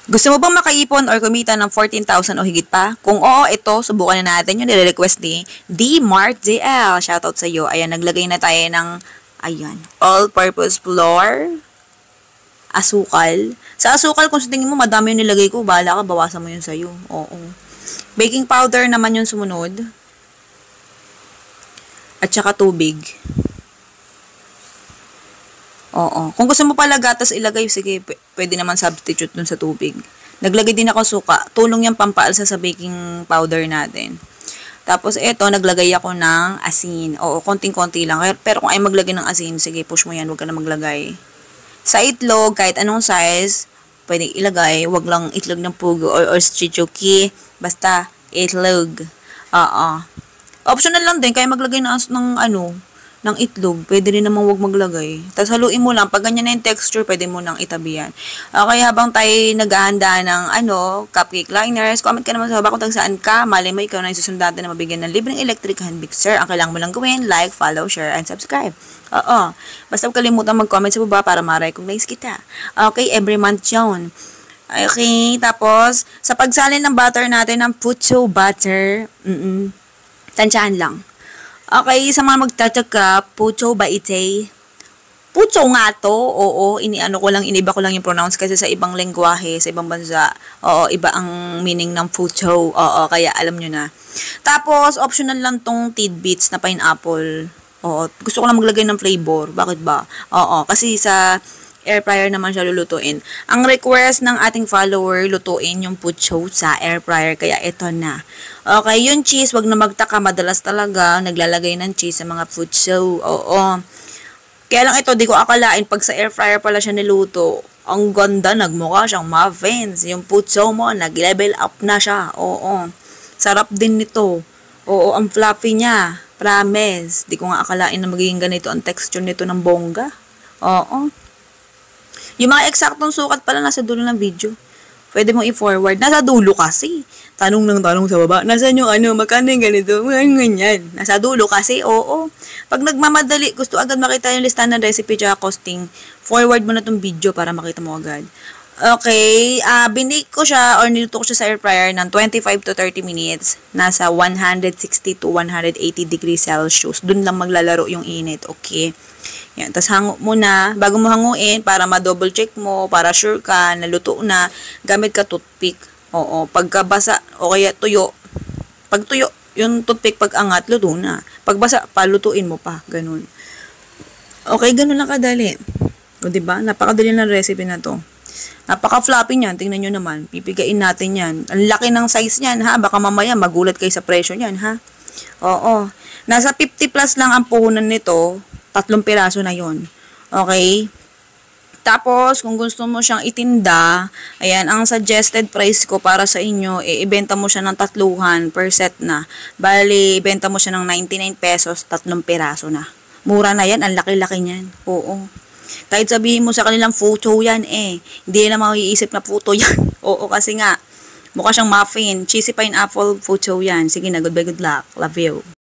Gusto mo bang makaipon or kumita ng 14,000 o higit pa? Kung oo, ito, subukan na natin yung nire-request ni D-Mark JL. Shoutout sa iyo. Ayan, naglagay na tayo ng, ayan, all-purpose flour, asukal. Sa asukal, kung sa tingin mo, madami yung nilagay ko, bahala ka, bawasan mo yun sa'yo. Oo. Baking powder naman yung sumunod. At saka tubig. Oo. Kung gusto mo pala gatas ilagay, sige, pwede naman substitute dun sa tubig. Naglagay din ako suka. Tulong yung pampaalsa sa baking powder natin. Tapos, eto, naglagay ako ng asin. Oo, konting-konti lang. Pero kung ay maglagay ng asin, sige, push mo yan. Huwag ka na maglagay. Sa itlog, kahit anong size, pwede ilagay. Huwag lang itlog ng pugo or strichuki. Basta, itlog. Oo. Optional lang din, kaya maglagay ng itlog, pwede rin naman huwag maglagay. Tapos haluin mo lang, pag ganyan na yung texture, pwede mo nang itabi yan. Okay, habang tayo naghahanda ng cupcake liners, comment ka naman sa baba kung saan ka, malay mo ikaw na yung susundatan na mabigyan ng libreng electric hand mixer. Ang kailangan mo lang gawin, like, follow, share, and subscribe. Oo. Basta huwag kalimutan mag-comment sa baba para ma-recognize kita. Okay, every month yun. Okay, tapos, sa pagsalin ng butter natin, ng pucho butter, tansyahan lang. Okay, sa mga magtataka, pucho ba ite? Pucho nga to, oo, iniba ko lang yung pronounce kasi sa ibang lengguwahe, sa ibang bansa, oo, iba ang meaning ng pucho, oo, kaya alam nyo na. Tapos, optional lang tong tidbits na pineapple, oo, gusto ko lang maglagay ng flavor, bakit ba? Oo, kasi sa air fryer naman siya lulutuin. Ang request ng ating follower, lutuin yung pucho sa air fryer, kaya ito na. Okay, yung cheese, wag na magtaka, madalas talaga naglalagay ng cheese sa mga pucho. Oo. Kaya lang ito, di ko akalain, pag sa air fryer pala siya niluto, ang ganda, nagmukha siyang muffins. Yung pucho mo, nag-level up na siya. Oo. Sarap din nito. Oo, ang fluffy niya. Promise. Di ko nga akalain na magiging ganito ang texture nito ng bongga. Oo. Yung mga eksaktong sukat pala nasa dulo ng video. Pwede mo i-forward. Nasa dulo kasi. Tanong ng tanong sa baba. Nasaan yung magkano yung ganito? Ganyan. Nasa dulo kasi, oo. Pag nagmamadali, gusto agad makita yung listahan ng recipe tsaka costing, forward mo na tong video para makita mo agad. Okay, binake ko siya or niluto ko siya sa air fryer ng 25 to 30 minutes. Nasa 160 to 180 degrees Celsius. Doon lang maglalaro yung init, okay? Yan, tapos hango mo na, bago mo hanguin, para ma-double check mo, para sure ka, naluto na, gamit ka toothpick. Oo, pagka basa, o kaya tuyo. Pag tuyo, yung toothpick pag angat, luto na. Pag basa, palutuin mo pa, ganun. Okay, ganun lang kadali. O, diba? Napakadali ng recipe na to. Napaka-floppy niyan, tingnan nyo naman. Pipigain natin yan. Ang laki ng size niyan, ha? Baka mamaya magulat kayo sa presyo niyan, ha? Oo. Nasa 50 plus lang ang puhunan nito. 3 piraso na yon. Okay? Tapos, kung gusto mo siyang itinda, ayan, ang suggested price ko para sa inyo, ibenta mo siya ng 3 per set na. Bali, ibenta mo siya ng 99 pesos, 3 piraso na. Mura na yan, ang laki-laki niyan. Oo. Kahit sabihin mo sa kanilang photo yan, hindi na maiisip na photo yan. Oo, kasi nga, mukha siyang muffin. Cheesy pineapple photo yan. Sige na, goodbye, good luck. Love you.